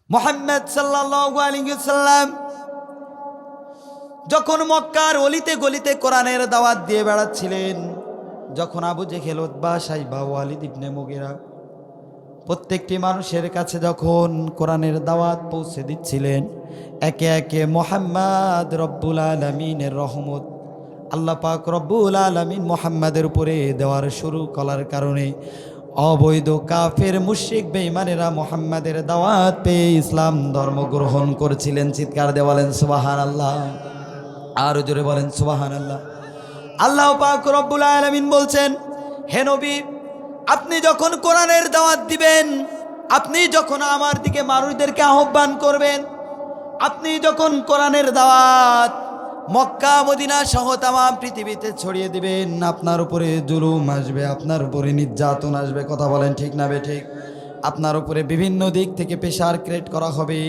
মুহাম্মদ সাল্লাল্লাহু আলাইহি ওয়াসাল্লাম যখন মক্কার অলিতে গলিতে কোরআনের দাওয়াত দিয়ে বেড়াচ্ছিলেন, যখন আবু জেহেল, উতবা, সাইবা, ওয়ালিদ ইবনে মুগিরা প্রত্যেকটি মানুষের কাছে যখন কোরআনের দাওয়াত পৌঁছে দিচ্ছিলেন, একে একে মুহাম্মদ রব্বুল আলামিনের রহমত, আল্লাহ পাক রব্বুল আলামিন মুহাম্মাদের উপরে দেওয়ার শুরু করার কারণে অবৈধ কাফের মুশরিক বেঈমানেরা মুহাম্মাদের দাওয়াত পেয়ে ইসলাম ধর্ম গ্রহণ করেছিলেন। চিৎকার দিয়ে বলেন সুবহানাল্লাহ, আর জোরে বলেন সুবহানাল্লাহ। আল্লাহ পাক রব্বুল আলামিন বলছেন, হে নবী, আপনি যখন কোরআনের দাওয়াত দিবেন, আপনি যখন আমার দিকে মানুষদেরকে আহ্বান করবেন, আপনি যখন কোরআনের দাওয়াত মক্কা মদিনা সহ তামাম পৃথিবীতে ছড়িয়ে দিবেন, আপনার উপরে জুলুম আসবে, আপনার উপরে নির্যাতন আসবে। কথা বলেন ঠিক না বেঠিক? আপনার উপরে বিভিন্ন দিক থেকে প্রেশার ক্রিয়েট করা হবে,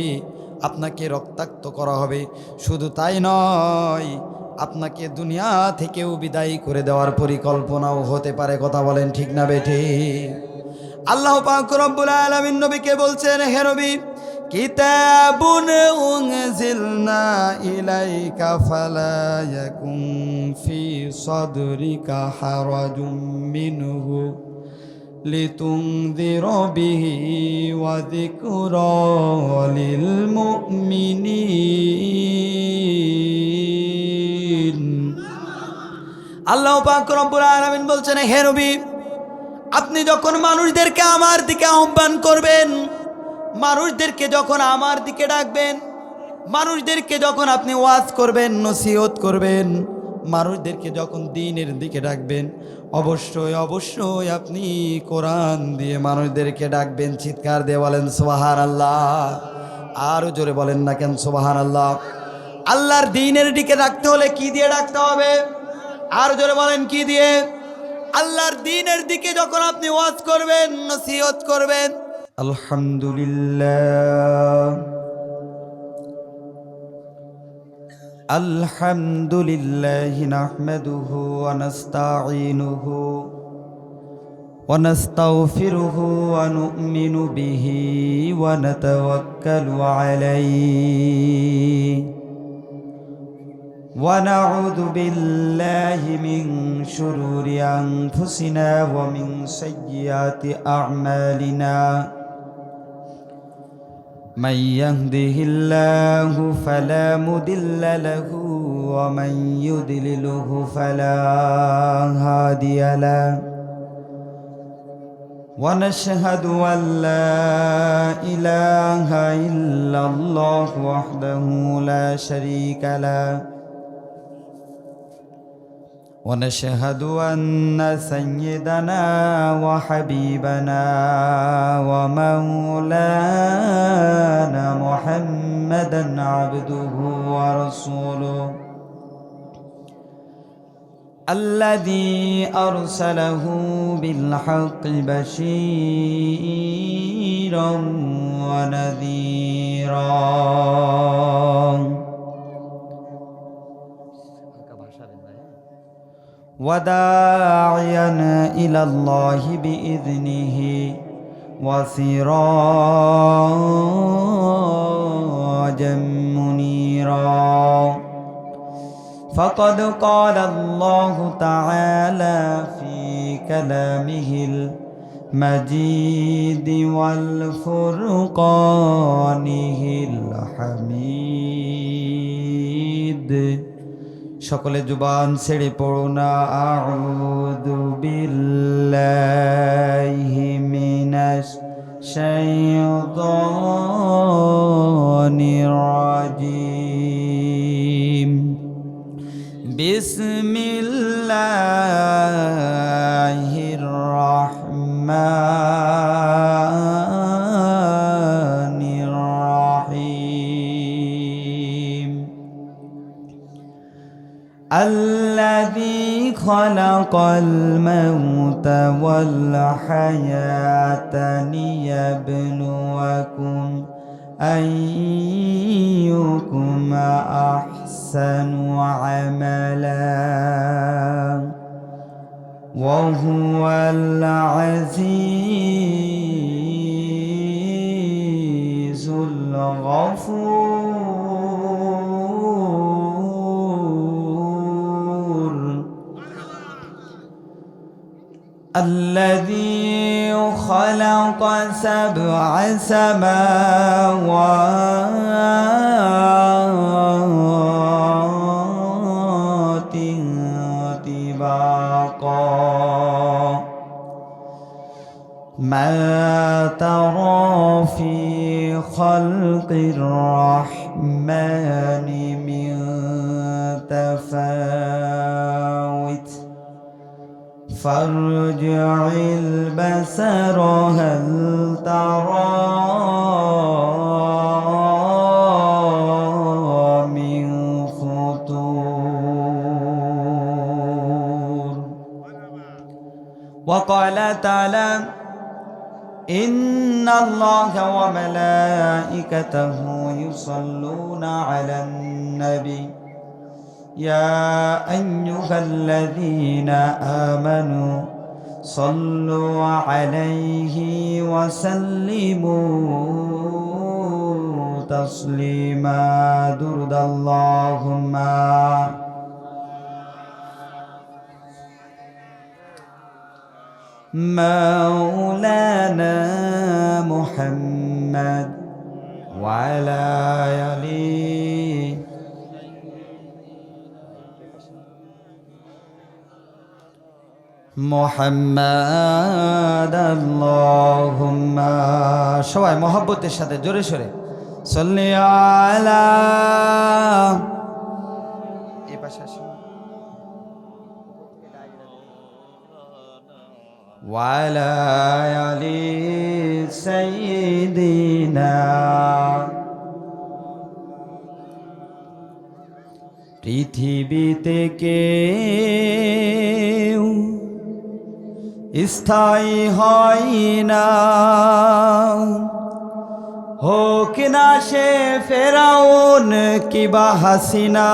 আপনাকে রক্তাক্ত করা হবে। শুধু তাই নয়, আপনাকে দুনিয়া থেকেও বিদায় করে দেওয়ার পরিকল্পনাও হতে পারে। কথা বলেন ঠিক না বেঠিক? আল্লাহ পাক রব্বুল আলামিন নবীকে বলছেন, হে নবী, কিতাবুন উনজিলনা ইলাইকা ফালা ইয়াকুন ফি সাদরিকা হারাজুম মিনহু লিতুনযিরা বিহি ওয়া যিকরা লিল মুমিনিন। আল্লাহ পাক রব্বুল আলামিন বলছেন, হে নবী, আপনি যখন মানুষদেরকে আমার দিকে আহ্বান করবেন, মানুষদেরকে যখন আমার দিকে ডাকবেন, মানুষদেরকে যখন আপনি ওয়াজ করবেন, নসিহত করবেন, মানুষদেরকে যখন দ্বীনের দিকে ডাকবেন, অবশ্যই অবশ্যই আপনি কোরআন দিয়ে মানুষদেরকে ডাকবেন। চিৎকার দিয়ে বলেন সুবহানাল্লাহ, আরো জোরে বলেন না কেন সুবহানাল্লাহ। আল্লাহর দ্বীনের দিকে ডাকতে হলে কি দিয়ে ডাকতে হবে? আর জোরে বলেন কি দিয়ে? আল্লাহর দ্বীনের দিকে যখন আপনি ওয়াজ করবেন, নসিহত করবেন। আলহামদুলিল্লাহ আলহামদুলিল্লাহ নাহমাদুহু ওয়া নাস্তাঈনুহু ওয়া নাস্তাগফিরুহু ওয়া নু'মিনু বিহি ওয়া নাতাওয়াক্কালু আলাইহি ونعوذ بالله من شرور أنفسنا ومن سيئات أعمالنا من يهده الله فلا مضل له ومن يضلله فلا هادي له ونشهد أن لا إله إلا الله وحده لا شريك له ونشهد أن سيدنا وحبيبنا ومولانا محمدا عبده ورسوله الذي أرسله بالحق بشيرا ونذيرا وداعيا إلى الله بإذنه وسراجا منيرا فقد قال الله تعالى في كلامه المجيد والفرقانه الحميد সকলে জুবান ছেড়ে পড়ো না আউযু বিল্লাহি মিনাশ শাইতানির রাজিম বিসমিল্লাহির রাহমানির রাহিম الذي خلق الموت والحياة ليبلوكم أيكم أحسن عملا وهو العزيز الغفور الذي خلق سبع سماوات طباقا ما ترى في خلق الرحمن من تفاوت فارجع البصر هل ترى من فطور وقال تعالى إن الله وملائكته يصلون على النبي يا أيها الذين آمنوا صلوا عليه وسلموا تسليما درد اللهم مولانا محمد وعلى آله محمد اللهم সবাই মহব্বতের সাথে জোরে সোরে সাল্লি আলা এই পাশে আসুন ওয়ালা আলি সাইয়্যিদিনা পৃথিবীতে কেউ স্থায়ী হয় না হোক না সে ফেরাউন কিবা হাসিনা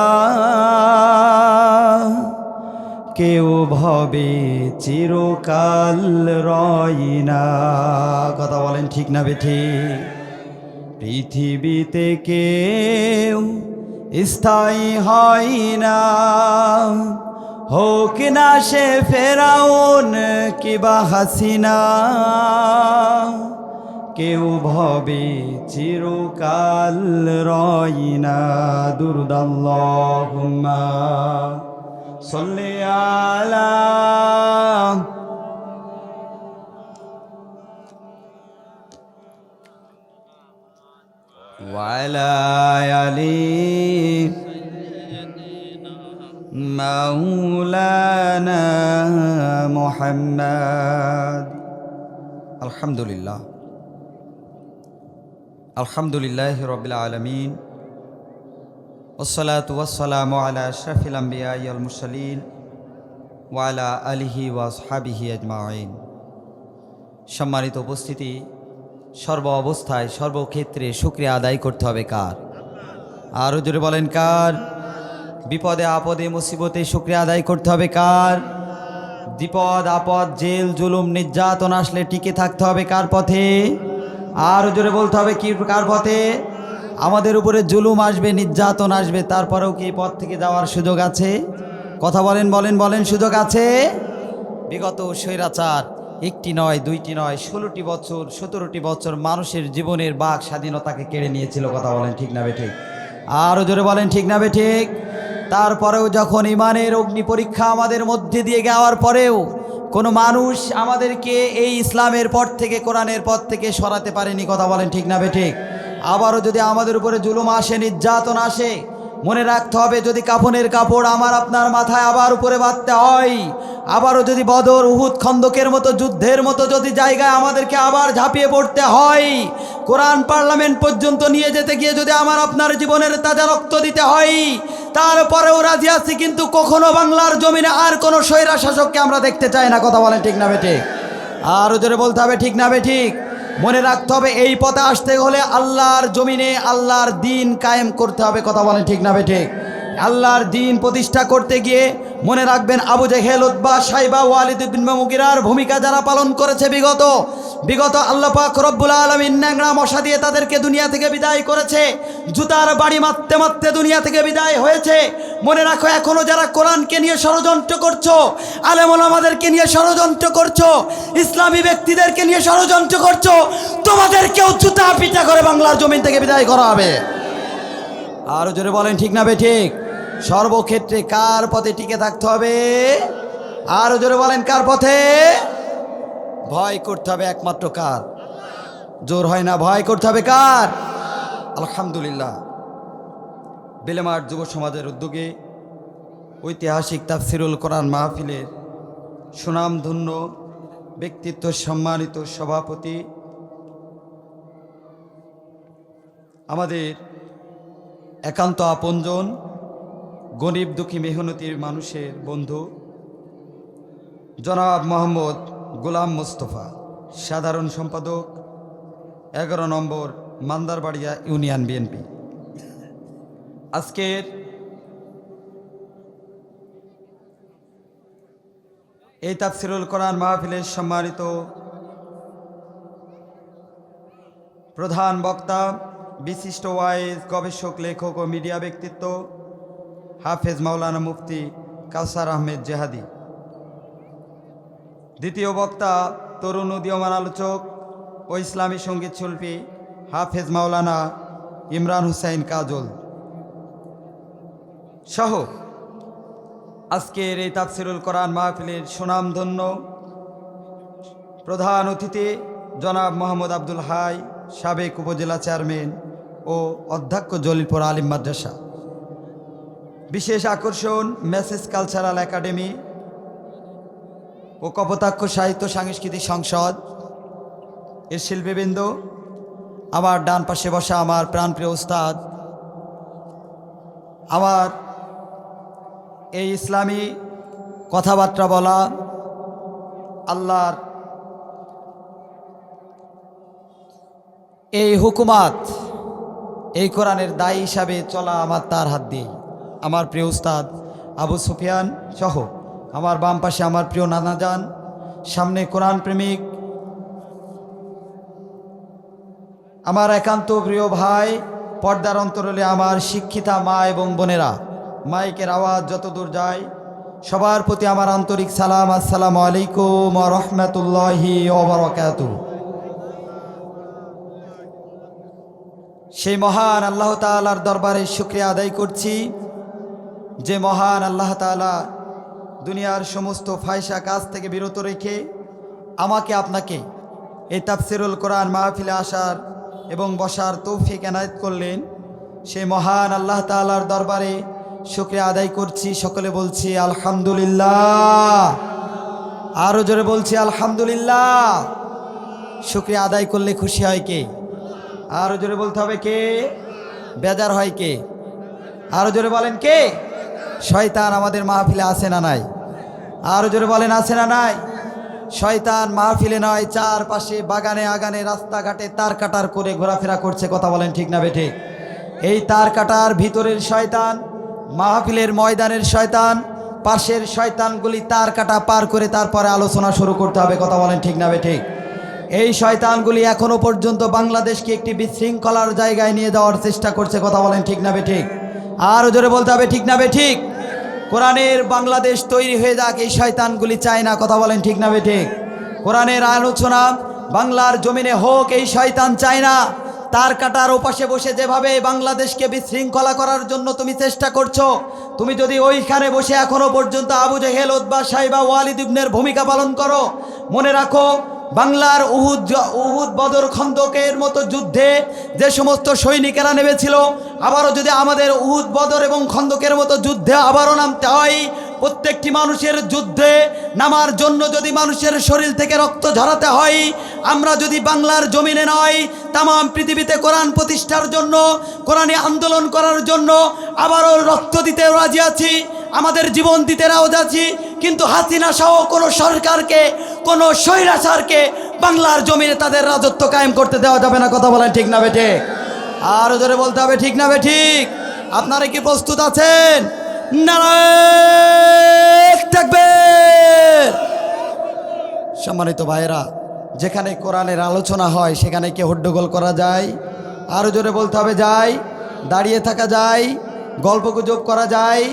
কেউ ভবে চিরকাল রয় না কথা বলেন ঠিক না বেঠিক পৃথিবীতে কেউ স্থায়ী হয় না হোক না সে ফেরাউন কিবা হাসিনা কেউ ভবে চিরকাল রয় না দুরূদ আল্লাহুম্মা সাল্লি আলা ওয়ালা আলি মাওলানা মুহাম্মদ আলহামদুলিল্লাহ আলহামদুলিল্লাহি রাব্বিল আলামিন ওয়াসসালাতু ওয়াসসালামু আলা আশরাফিল আমবিয়া ওয়াল মুরসালিন ওয়া আলা আলিহি ওয়া আসহাবিহি আজমাইন সম্মানিত উপস্থিতি সর্ব অবস্থায় সর্বক্ষেত্রে শুকরিয়া আদায় করতে হবে কার আরো জোরে বলেন কার বিপদে আপদে মুসিবতে শুকরিয়া আদায় করতে হবে কার বিপদ আপদ জেল জুলুম নির্যাতন আসলে টিকে থাকতে হবে কার পথে আরো জোরে বলতে হবে কি কার পথে আমাদের উপরে জুলুম আসবে নির্যাতন আসবে তারপরেও কি পথ থেকে যাওয়ার সুযোগ আছে কথা বলেন বলেন বলেন সুযোগ আছে বিগত স্বৈরাচার একটি নয় দুইটি নয় 16টি বছর 17টি বছর মানুষের জীবনের বাক স্বাধীনতাকে কেড়ে নিয়েছিল কথা বলেন ঠিক না বেঠিক আরো জোরে বলেন ঠিক না বেঠিক তারপরেও যখন ইমানের অগ্নি পরীক্ষা আমাদের মধ্যে দিয়ে যাওয়ার পরেও কোনো মানুষ আমাদেরকে এই ইসলামের পথ থেকে কোরআনের পথ থেকে সরাতে পারেনি কথা বলেন ঠিক না বেঠিক আবারও যদি আমাদের উপরে জুলুম আসে নির্যাতন আসে মনে রাখতে হবে যদি কাফনের কাপড় আমার আপনার মাথায় আবার উপরে বাঁধতে হয় আবারও যদি বদর উহুদ খন্দকের মতো যুদ্ধের মতো যদি জায়গায় আমাদেরকে আবার ঝাঁপিয়ে পড়তে হয় কোরআন পার্লামেন্ট পর্যন্ত নিয়ে যেতে গিয়ে যদি আমার আপনার জীবনের তাজা রক্ত দিতে হয় তারপরেও রাজি আছি কিন্তু কখনো বাংলার জমিনে আর কোনো স্বৈরা শাসককে আমরা দেখতে চাই না কথা বলেন ঠিক না বেঠিক আরও জোরে বলতে হবে ঠিক না বেঠিক মনে রাখতে হবে এই পথে আসতে হলে আল্লাহর জমিনে আল্লাহর দ্বীন কায়েম করতে হবে কথা বলেন ঠিক না বেঠিক আল্লাহর দ্বীন প্রতিষ্ঠা করতে গিয়ে মনে রাখবেন আবু জেহেল, উতবা, সাইবা, ওয়ালিদ ইবনে মুগিরার ভূমিকা যারা পালন করেছে বিগত আল্লাহ পাক রব্বুল আলামিন ন্যাংরা মশা দিয়ে তাদেরকে দুনিয়া থেকে বিদায় করেছে, জুতার বাড়ি মারতে মারতে দুনিয়া থেকে বিদায় হয়েছে। মনে রাখো এখনো যারা কোরআনকে নিয়ে ষড়যন্ত্র করছো, আলেম ওলামাদেরকে নিয়ে ষড়যন্ত্র করছো, ইসলামী ব্যক্তিদেরকে নিয়ে ষড়যন্ত্র করছো, তোমাদেরকেও জুতা পিটা করে বাংলার জমিন থেকে বিদায় করা হবে। আরো জোরে বলেন ঠিক না বেঠিক? সর্বক্ষেত্রে কার পথে টিকে থাকতে হবে? আরো জোরে বলেন কার পথে? ভয় করতে হবে একমাত্র কার? জোর হয় না, ভয় করতে হবে কার? আলহামদুলিল্লাহ, বেলেমার যুব সমাজের উদ্যোগে ঐতিহাসিক তাফসিরুল কোরআন মাহফিলের সুনামধন্য ব্যক্তিত্ব, সম্মানিত সভাপতি, আমাদের একান্ত আপনজন, গরিব দুঃখী মেহনতির মানুষের বন্ধু জনাব মোহাম্মদ গোলাম মোস্তফা, সাধারণ সম্পাদক 11 নম্বর মান্দারবাড়িয়া ইউনিয়ন বিএনপি। আজকের এই তাফসিরুল কোরআন মাহফিলের সম্মানিত প্রধান বক্তা, বিশিষ্ট ওয়াইজ, গবেষক, লেখক ও মিডিয়া ব্যক্তিত্ব হাফেজ মাওলানা মুফতি কাউসার আহমেদ জেহাদি। দ্বিতীয় বক্তা, তরুণ উদীয়মান আলোচক ও ইসলামী সঙ্গীত শিল্পী হাফেজ মাওলানা ইমরান হুসাইন কাজল সহ আজকের এই তাফসিরুল কোরআন মাহফিলের সুনামধন্য প্রধান অতিথি জনাব মোহাম্মদ আব্দুল হাই, সাবেক উপজেলা চেয়ারম্যান ও অধ্যক্ষ জলিলপুর আলিম মাদ্রাসা। বিশেষ আকর্ষণ মেসেজ কালচারাল একাডেমি ও কপোতাক্ষ সাহিত্য সাংস্কৃতিক সংসদ এর শিল্পীবৃন্দ, আমার ডান পাশে বসা আমার প্রাণপ্রিয় উস্তাদ, আমার এই ইসলামী কথাবার্তা বলা, আল্লাহর এই হুকুমাত, এই কোরআনের দায়ী হিসাবে চলা আমার তার হাত দিয়ে, আমার প্রিয় উস্তাদ আবু সুফিয়ান সহ আমার বাম পাশে আমার প্রিয় নানাজান, সামনে কোরআন প্রেমিক আমার একান্ত প্রিয় ভাই, পর্দার অন্তরালে আমার শিক্ষিতা মা এবং বোনেরা, মাইকের আওয়াজ যতদূর যায় সবার প্রতি আমার আন্তরিক সালাম। আসসালামু আলাইকুম ওয়া রাহমাতুল্লাহি ওয়া বারাকাতুহু। সেই মহান আল্লাহ তাআলার দরবারে শুকরিয়া আদায় করছি, যে মহান আল্লাহ তাআলা দুনিয়ার সমস্ত ফায়সা কাজ থেকে বিরত রেখে আমাকে আপনাকে এই তাফসিরুল কোরআন মাহফিলে আসার এবং বসার তৌফিক এনায়েত করলেন। সেই মহান আল্লাহ তাআলার দরবারে শুকরিয়া আদায় করছি। সকলে বলছি আলহামদুলিল্লাহ। আরো জোরে বলছি আলহামদুলিল্লাহ। শুকরিয়া আদায় করলে খুশি হয় কে? আরো জোরে বলতে হবে কে? বেজার হয় কে? আরো জোরে বলেন কে? শয়তান আমাদের মাহফিলে আছে না নাই? আরো জোরে বলেন আছে না নাই? শয়তান মাহফিলে নয়, চারপাশে বাগানে আগানে রাস্তাঘাটে তার কাটার করে ঘোরাফেরা করছে। কথা বলেন ঠিক না বেঠিক? এই তার কাটার ভিতরের শয়তান, মাহফিলের ময়দানের শয়তান, পাশের শয়তানগুলি তার কাটা পার করে তারপরে আলোচনা শুরু করতে হবে। কথা বলেন ঠিক না বেঠিক? এই শয়তানগুলি এখনো পর্যন্ত বাংলাদেশকে একটি বিশৃঙ্খলার জায়গায় নিয়ে যাওয়ার চেষ্টা করছে। কথা বলেন ঠিক না বেঠিক? আরো জোরে বলতে হবে ঠিক না বেঠিক? কোরআনের বাংলাদেশ তৈরি হয়ে যাক, এই শয়তানগুলি চায় না। কথা বলেন ঠিক না বেঠিক? কোরআনের আলোচনা বাংলার জমিনে হোক, এই শয়তান চায় না। তার কাটার ওপাশে বসে যেভাবে বাংলাদেশকে বিশৃঙ্খলা করার জন্য তুমি চেষ্টা করছো, তুমি যদি ওইখানে বসে এখনো পর্যন্ত আবু জেহেল, উতবা, সাইবা, ওয়ালিদ ইবনের ভূমিকা পালন করো, মনে রাখো বাংলার উহুদ, বদর, খন্দকের মতো যুদ্ধে যে সমস্ত সৈনিকেরা নেমেছিল, আবারও যদি আমাদের উহুদ, বদর এবং খন্দকের মতো যুদ্ধে আবারও নামতে হয়, প্রত্যেকটি মানুষের যুদ্ধে নামার জন্য যদি মানুষের শরীর থেকে রক্ত ঝরাতে হয়, আমরা যদি বাংলার জমিনে নয় তাম পৃথিবীতে কোরআন প্রতিষ্ঠার জন্য, কোরআনে আন্দোলন করার জন্য আবারও রক্ত দিতে রাজি আছি, আমাদের জীবন দিতে রাজি আছি। কিন্তু হাসিনা সহ কোনো সরকারকে, কোনো স্বৈরাচারকে বাংলার জমিনে তাদের রাজত্ব কায়েম করতে দেওয়া যাবে না। কথা বলেন ঠিক না বেঠিক? আরো জোরে বলতে হবে ঠিক না বেঠিক? আপনারা কি প্রস্তুত আছেন? নারায়ে তাকবীর। সম্মানিত ভাইরা, যেখানে কোরআনের আলোচনা হয় সেখানে কি হট্টগোল করা যায়? আরো জোরে বলতে হবে যায়। দাঁড়িয়ে থাকা যায়? গল্পগুজব করা যায়?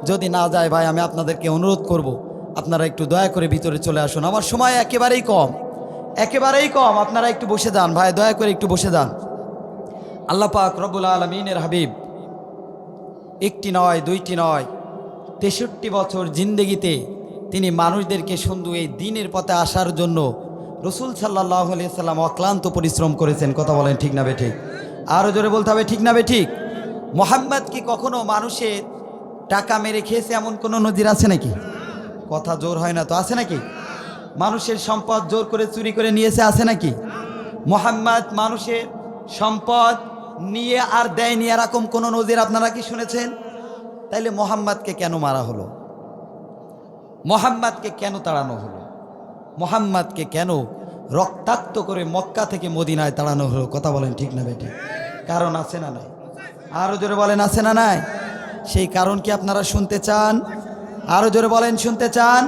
যদি না যায় ভাই, আমি আপনাদেরকে অনুরোধ করব, আপনারা একটু দয়া করে ভিতরে চলে আসুন। আমার সময় একেবারেই কম, একেবারেই কম। আপনারা একটু বসে যান ভাই, দয়া করে একটু বসে যান। আল্লাহ পাক রব্বুল আলামিনের হাবিব একটি নয়, দুইটি নয়, 63 বছর জিন্দেগিতে তিনি মানুষদেরকে শুধু এই দ্বীনের পথে আসার জন্য রসুল সাল্লাল্লাহু আলাইহি সাল্লাম অক্লান্ত পরিশ্রম করেছেন। কথা বলেন ঠিক না বেঠিক? আরও জোরে বলতে হবে ঠিক না বেঠিক? মোহাম্মদ কি কখনো মানুষের টাকা মেরে খেয়েছে এমন কোনো নজির আছে নাকি? কথা জোর হয় না তো, আছে নাকি? মানুষের সম্পদ জোর করে চুরি করে নিয়েছে, আছে নাকি? মোহাম্মদ মানুষের সম্পদ নিয়ে আর দেয়নি এরকম কোনো নজির আপনারা কি শুনেছেন? তাইলে মোহাম্মদকে কেন মারা হলো? মোহাম্মদকে কেন তাড়ানো হলো? মোহাম্মদকে কেন রক্তাক্ত করে মক্কা থেকে মদিনায় তাড়ানো হলো? কথা বলেন ঠিক না বেটি? কারণ আছে না নাই? আরও জোরে বলেন আছে না নাই? সেই কারণ কি আপনারা শুনতে চান? আরও জোরে বলেন শুনতে চান?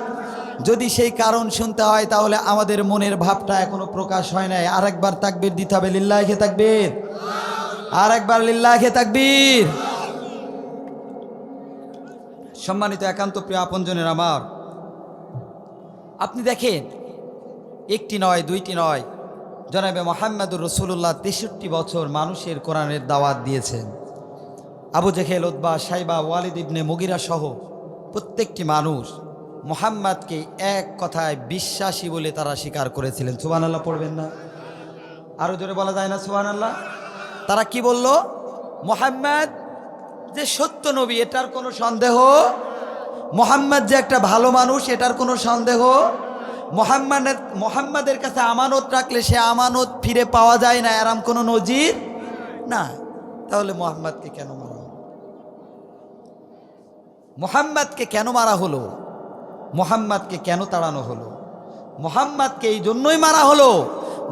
যদি সেই কারণ শুনতে হয় তাহলে আমাদের মনের ভাবটা এখনো প্রকাশ হয় নাই। আরেকবার তাকবীর দিতে হবে। লিল্লাহি তাকবীর। আরেকবার লিল্লাহি তাকবীর। সম্মানিত একান্ত প্রিয় আপনজনের আমার, আপনি দেখেন, একটি নয়, দুইটি নয়, জনাবে মুহাম্মদুর রাসূলুল্লাহ 63 বছর মানুষের কোরআনের দাওয়াত দিয়েছেন। আবু জেহেল, উতবা, সাইবা, ওয়ালিদ ইবনে মুগিরা সহ প্রত্যেকটি মানুষ মুহাম্মদকে এক কথায় বিশ্বাসী বলে তারা স্বীকার করেছিলেন। সুবহানাল্লাহ পড়বেন না? আরো জোরে বলা যায় না সুবহানাল্লাহ? তারা কি বলল? মুহাম্মদ যে সত্য নবী, এটার কোনো সন্দেহ? মুহাম্মদ যে একটা ভালো মানুষ, এটার কোনো সন্দেহ? মুহাম্মাদের কাছে আমানত রাখলে সে আমানত ফিরে পাওয়া যায় না, এরম কোনো নজির না। তাহলে মুহাম্মদকে কেন মারা হলো? মুহাম্মদকে কেন মারা হলো? মুহাম্মদকে কেন তাড়ানো হলো? মুহাম্মদকে এই জন্যই মারা হলো,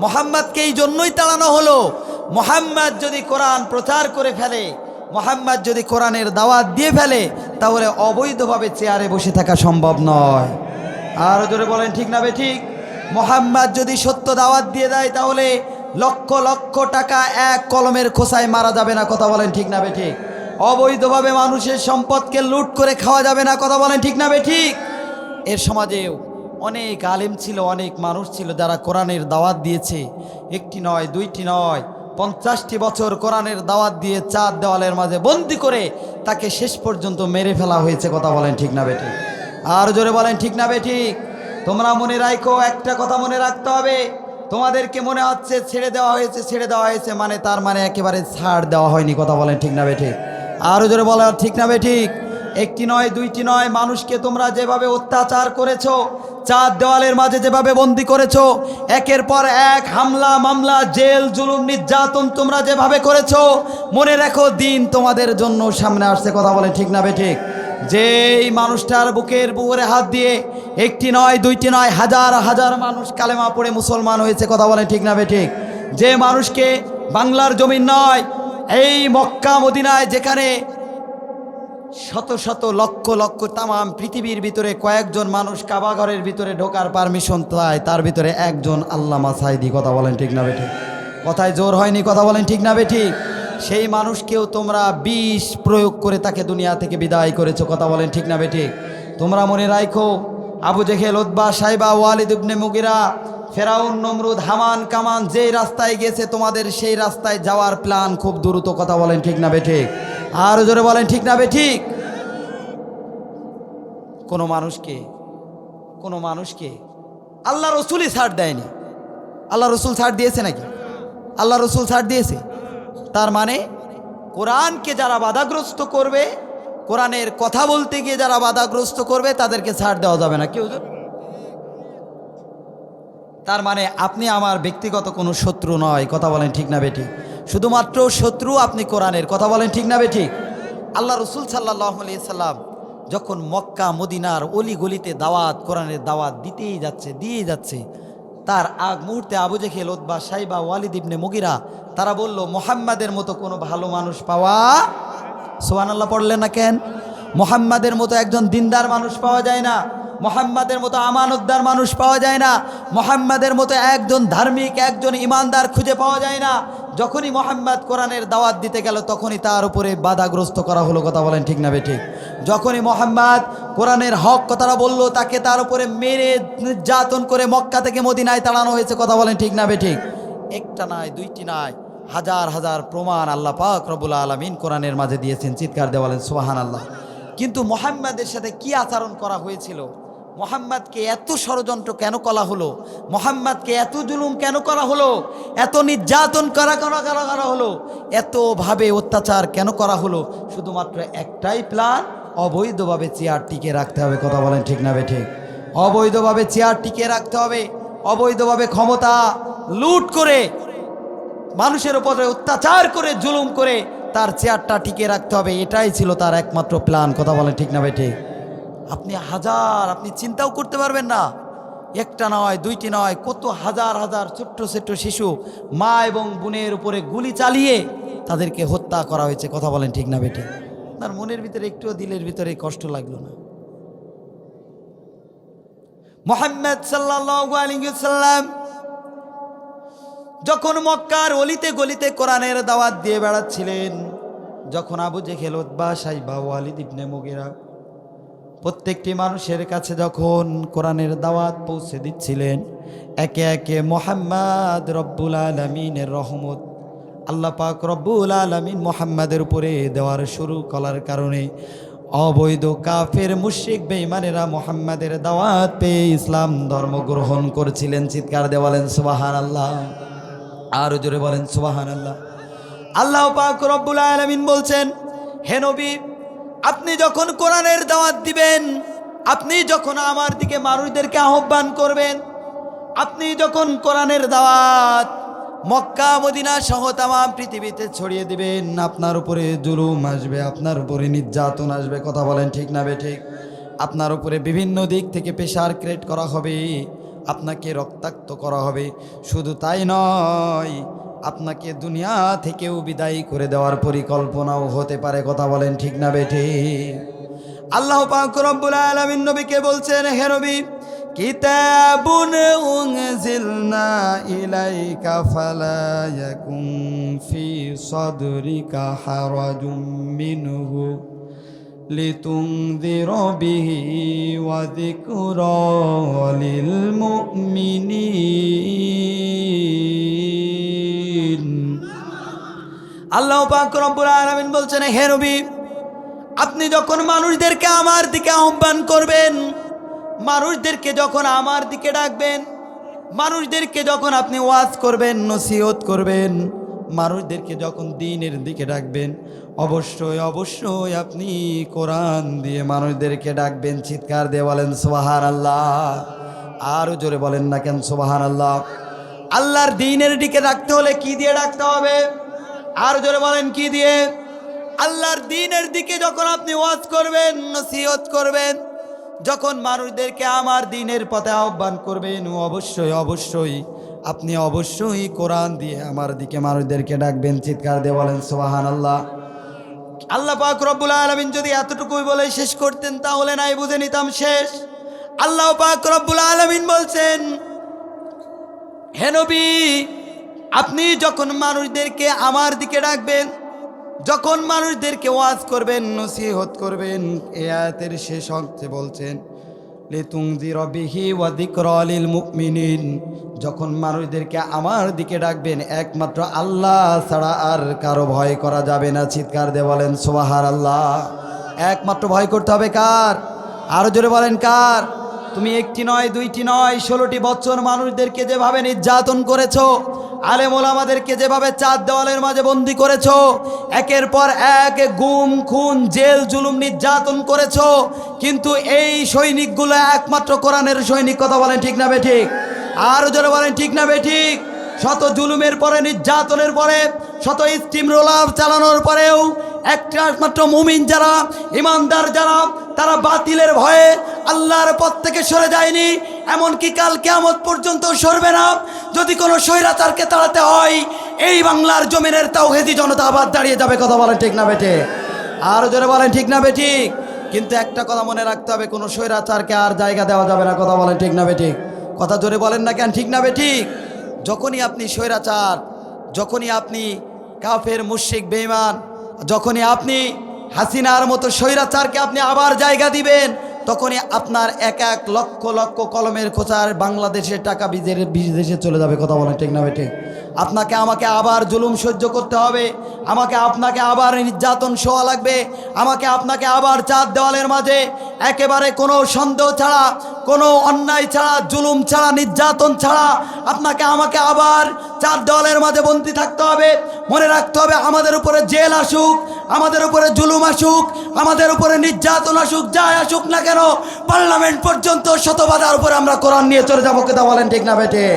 মুহাম্মদকে এই জন্যই তাড়ানো হলো। মুহাম্মদ যদি কোরআন প্রচার করে ফেলে, মুহাম্মদ যদি কোরআনের দাওয়াত দিয়ে ফেলে, তাহলে অবৈধভাবে চেয়ারে বসে থাকা সম্ভব নয়। আর জোরে বলেন ঠিক না বেঠিক? মুহাম্মদ যদি সত্য দাওয়াত দিয়ে দেয় তাহলে লক্ষ লক্ষ টাকা এক কলমের খোসায় মারা যাবে না। কথা বলেন ঠিক না বেঠিক? অবৈধভাবে মানুষের সম্পদকে লুট করে খাওয়া যাবে না। কথা বলেন ঠিক না বেঠিক? এর সমাজেও অনেক আলেম ছিল, অনেক মানুষ ছিল যারা কোরআনের দাওয়াত দিয়েছে। একটি নয়, দুইটি নয়, 50টি বছর কোরআনের দাওয়াত দিয়ে চার দেওয়ালের মাঝে বন্দি করে তাকে শেষ পর্যন্ত মেরে ফেলা হয়েছে। কথা বলেন ঠিক না বেঠিক? আর জোরে বলেন ঠিক না বেঠিক? তোমরা মনে রাখো, একটা কথা মনে রাখতে হবে, তোমাদেরকে মনে হচ্ছে ছেড়ে দেওয়া হয়েছে, ছেড়ে দেওয়া হয়েছে মানে তার মানে একেবারে ছাড় দেওয়া হয়নি। কথা বলেন ঠিক না বেঠিক? আরও জোরে বলা ঠিক না বেঠিক? একটি নয়, দুইটি নয়, মানুষকে তোমরা যেভাবে অত্যাচার করেছো, চার দেওয়ালের মাঝে যেভাবে বন্দি করেছো, একের পর এক হামলা মামলা, জেল জুলুম নির্যাতন তোমরা যেভাবে করেছো, মনে রাখো দিন তোমাদের জন্য সামনে আসছে। কথা বলেন ঠিক না বেঠিক? যেই মানুষটার বুকের বুকে হাত দিয়ে একটি নয়, দুইটি নয়, হাজার হাজার মানুষ কালেমা পড়ে মুসলমান হয়েছে। কথা বলেন ঠিক না বেঠিক? যে মানুষকে বাংলার জমিন নয়, এই মক্কা মদিনায় যেখানে শত শত লক্ষ লক্ষ তামাম পৃথিবীর ভিতরে কয়েকজন মানুষ কাবা ঘরের ভিতরে ঢোকার পারমিশন পায়, তার ভিতরে একজন আল্লামা সাঈদী। কথা বলেন ঠিক না বেঠিক? কথায় জোর হয়নি? কথা বলেন ঠিক না বেঠিক? সেই মানুষকেও তোমরা বিষ প্রয়োগ করে তাকে দুনিয়া থেকে বিদায় করেছো। কথা বলেন ঠিক না বেঠিক? তোমরা মনে রাখো, আবু জেহেল, উতবা, সাইবা, ওয়ালিদ ইবনে মুগিরা, ফেরাউন, নমরুদ, হামান, কামান যেই রাস্তায় গেছে তোমাদের সেই রাস্তায় যাওয়ার প্ল্যান খুব দ্রুত। কথা বলেন ঠিক না বেঠিক? আর জোরে বলেন ঠিক না বেঠিক? কোনো মানুষকে আল্লাহ রসুলই ছাড় দেয়নি। আল্লাহ রসুল ছাড় দিয়েছে নাকি? আল্লাহ রসুল ছাড় দিয়েছে। তার মানে কোরআনকে যারা বাধাগ্রস্ত করবে, কোরআনের কথা বলতে গিয়ে যারা বাধাগ্রস্ত করবে তাদেরকে ছাড় দেওয়া যাবে না। কেউ, তার মানে আপনি আমার ব্যক্তিগত কোনো শত্রু নয়। কথা বলেন ঠিক না বেঠিক? শুধুমাত্র শত্রু আপনি কোরআনের। কথা বলেন ঠিক না বেঠিক? আল্লাহ রসুল সাল্লাল্লাহু আলাইহি সাল্লাম যখন মক্কা মদিনার অলি গলিতে দাওয়াত, কোরআনের দাওয়াত দিয়ে যাচ্ছে, তার আগ মুহূর্তে আবু জেহেল, উতবা, সাইবা, ওয়ালিদ ইবনে মুগিরা তারা বলল, মুহাম্মাদের মতো কোনো ভালো মানুষ পাওয়া, সুবহানাল্লাহ পড়লেন না কেন? মুহাম্মাদের মতো একজন দিনদার মানুষ পাওয়া যায় না। মুহাম্মাদের মতো আমানতদার মানুষ পাওয়া যায় না, মুহাম্মাদের মতো একজন ধার্মিক, একজন ইমানদার খুঁজে পাওয়া যায় না। যখনই মুহাম্মদ কোরআনের দাওয়াত দিতে গেল তখনই তার উপরে বাধাগ্রস্ত করা হলো। কথা বলেন ঠিক না বেঠিক? যখনই মুহাম্মদ কোরআনের হক কথাটা বলল তাকে তার উপরে মেরে নির্যাতন করে মক্কা থেকে মদিনায় তাড়ানো হয়েছে। কথা বলেন ঠিক না বেঠিক? একটা নয়, দুইটি নয়, হাজার হাজার প্রমাণ আল্লাহ পাক রব্বুল আলামিন কোরআনের মাঝে দিয়েছেন। চিৎকার দিয়ে বলেন সুবহানাল্লাহ। কিন্তু মুহাম্মাদের সাথে কি আচরণ করা হয়েছিল? মুহাম্মাদকে এত ষড়যন্ত্র কেন করা হলো? মুহাম্মাদকে এত জুলুম কেন করা হলো? এত নির্যাতন করা হলো? এতভাবে অত্যাচার কেন করা হলো? শুধুমাত্র একটাই প্ল্যান, অবৈধভাবে চেয়ার টিকে রাখতে হবে। কথা বলেন ঠিক না বেঠিক? অবৈধভাবে চেয়ার টিকে রাখতে হবে, অবৈধভাবে ক্ষমতা লুট করে মানুষের উপরে অত্যাচার করে জুলুম করে তার চেয়ারটা টিকে রাখতে হবে। এটাই ছিল তার একমাত্র প্ল্যান। কথা বলেন ঠিক না বেঠিক? আপনি চিন্তাও করতে পারবেন না, একটা নয়, দুইটি নয়, কত হাজার হাজার ছোট্ট ছোট্ট শিশু মা এবং বোনের উপরে গুলি চালিয়ে তাদেরকে হত্যা করা হয়েছে। কথা বলেন ঠিক না বেঠিক? আপনার মনের ভিতরে একটুও দিলের ভিতরে কষ্ট লাগলো না? মুহাম্মদ সাল্লাল্লাহু আলাইহি ওয়াসাল্লাম যখন মক্কার অলিতে গলিতে কোরআনের দাওয়াত দিয়ে বেড়াচ্ছিলেন, যখন আবু জেহেল, উতবা, সাইবা, ওয়ালিদ ইবনে মুগীরা প্রত্যেকটি মানুষের কাছে যখন কোরআনের দাওয়াত পৌঁছে দিচ্ছিলেন, একে একে মুহাম্মদ রব্বুল আলামিনের রহমত আল্লাহ পাক রব্বুল আলামিন মুহাম্মাদের উপরে দেওয়ার শুরু করার কারণে অবৈধ কাফের মুশরিক বেঈমানেরা মুহাম্মাদের দাওয়াত পেয়ে ইসলাম ধর্ম গ্রহণ করেছিলেন। চিৎকার দিয়ে বলেন সুবহানাল্লাহ। আরো জোরে বলেন সুবহানাল্লাহ। আল্লাহ পাক রব্বুল আলামিন বলছেন, হে নবী, আপনি যখন কোরআনের দাওয়াত দিবেন, আপনি যখন আমার দিকে মানুষদেরকে আহ্বান করবেন, আপনি যখন কোরআনের দাওয়াত মক্কা মদিনা সহ তামাম পৃথিবীতে ছড়িয়ে দিবেন, আপনার উপরে জুলুম আসবে, আপনার উপরে নির্যাতন আসবে। কথা বলেন ঠিক না বেঠিক? আপনার উপরে বিভিন্ন দিক থেকে প্রেশার ক্রিয়েট করা হবে, আপনাকে রক্তাক্ত করা হবে। শুধু তাই নয়, আপনাকে দুনিয়া থেকেও বিদায় করে দেওয়ার পরিকল্পনাও হতে পারে। কথা বলেন ঠিক না বেঠিক? আল্লাহ পাক রব্বুল আলামিন নবীকে বলছেন, হে নবী, কিতাবুন উনজিলনা ইলাইকা ফালা ইয়াকুন ফি সাদরিকা হারাজুম মিনহু লিতুনযিরা বিহি ওয়া যিকরা লিল মুমিনিন। আল্লাহ পাক রব্বুল আলামিন বলছেন, হে নবী, আপনি যখন মানুষদেরকে আমার দিকে আহ্বান করবেন, মানুষদেরকে যখন আমার দিকে ডাকবেন, মানুষদেরকে যখন আপনি ওয়াজ করবেন, নসিহত করবেন, মানুষদেরকে যখন দ্বীনের দিকে ডাকবেন, অবশ্যই অবশ্যই আপনি কোরআন দিয়ে মানুষদেরকে ডাকবেন। চিৎকার দিয়ে বলেন সুবহানাল্লাহ। আরো জোরে বলেন না কেন সুবহানাল্লাহ? আল্লাহর দ্বীনের দিকে ডাকতে হলে কি দিয়ে ডাকতে হবে? আরো জোরে বলেন কি দিয়ে? আল্লাহর দ্বীনের দিকে যখন আপনি ওয়াজ করবেন, নসিহত করবেন, যখন মানুষদেরকে আমার দ্বীনের পথে আহ্বান করবেন, অবশ্যই অবশ্যই আপনি অবশ্যই কোরআন দিয়ে আমার দিকে মানুষদেরকে ডাকবেন। চিৎকার দিয়ে বলেন সুবহানাল্লাহ। আল্লাহ পাক রব্বুল আলামিন যদি এতটুকুই বলে শেষ করতেন তাহলে নাই বুঝে নিতাম শেষ। আল্লাহ পাক রব্বুল আলামিন বলছেন, হে নবী, আপনি যখন মানুষদেরকে আমার দিকে ডাকবেন, যখন মানুষদেরকে ওয়াজ করবেন, নসিহত করবেন, এই আয়াতের শেষ অংশে বলছেন লিতুনযিরা বিহি ওয়া যিকরা লিল মুমিনিন, যখন মানুষদেরকে আমার দিকে ডাকবেন, একমাত্র আল্লাহ ছাড়া আর কারো ভয় করা যাবে না। চিৎকার দিয়ে বলেন সুবহানাল্লাহ। একমাত্র ভয় করতে হবে কার? আরো জোরে বলেন কার? তুমি একটি নয়, দুইটি নয়, 16টি বছর মানুষদেরকে যেভাবে নির্যাতন করেছো, আলেম ওলামাদেরকে যেভাবে চার দেওয়ালের মাঝে বন্দি করেছো, একের পর এক গুম খুন জেল জুলুম নির্যাতন করেছো, কিন্তু এই সৈনিকগুলো একমাত্র কোরআনের সৈনিক। কথা বলেন ঠিক না বেঠিক? আরো জোরে বলেন ঠিক না বেঠিক? শত জুলুমের পরে, নির্যাতনের পরে, শত স্টিম রোলার চালানোর পরেও একমাত্র মুমিন যারা, ইমানদার যারা, তারা বাতিলের ভয়ে আল্লাহর পথ থেকে সরে যায়নি, এমনকি কাল কিয়ামত পর্যন্ত সরবে না। যদি কোনো স্বৈরাচারকে তাড়াতে হয়, এই বাংলার জমিনের তাওহীদি জনতা আবার দাঁড়িয়ে যাবে। কথা বলেন ঠিক না বেঠিক? আরো জোরে বলেন ঠিক না বেঠিক? কিন্তু একটা কথা মনে রাখতে হবে, কোনো স্বৈরাচারকে আর জায়গা দেওয়া যাবে না। কথা বলেন ঠিক না বেঠিক? কথা জোরে বলেন না কেন, ঠিক না বেঠিক? যখনই আপনি স্বৈরাচার, যখনই আপনি কাফের মুশরিক বেঈমান, যখনই আপনি হাসিনার মতো স্বৈরাচারকে আপনি আবার জায়গা দিবেন, তখনই আপনার এক এক লক্ষ লক্ষ কলমের খোঁচার বাংলাদেশের টাকা বিদেশে চলে যাবে। কথা বলেন ঠিক না বেঠিক? আপনাকে আমাকে আবার জুলুম সহ্য করতে হবে, আপনাকে আবার নির্যাতন সওয়া লাগবে, আপনাকে আবার চার দেওয়ালের মাঝে একেবারে কোনো সন্দেহ ছাড়া, কোনো অন্যায় ছাড়া, জুলুম ছাড়া, নির্যাতন ছাড়া আমাকে আবার চার দেওয়ালের মাঝে বন্দী থাকতে হবে। মনে রাখতে হবে, আমাদের উপরে জেল আসুক, আমাদের উপরে জুলুম আসুক, আমাদের উপরে নির্যাতন আসুক, যাই আসুক না কেন, পার্লামেন্ট পর্যন্ত শতবাধার উপরে আমরা কোরআন নিয়ে চলে যাবো। কথা বলেন ঠিক না বেঠে?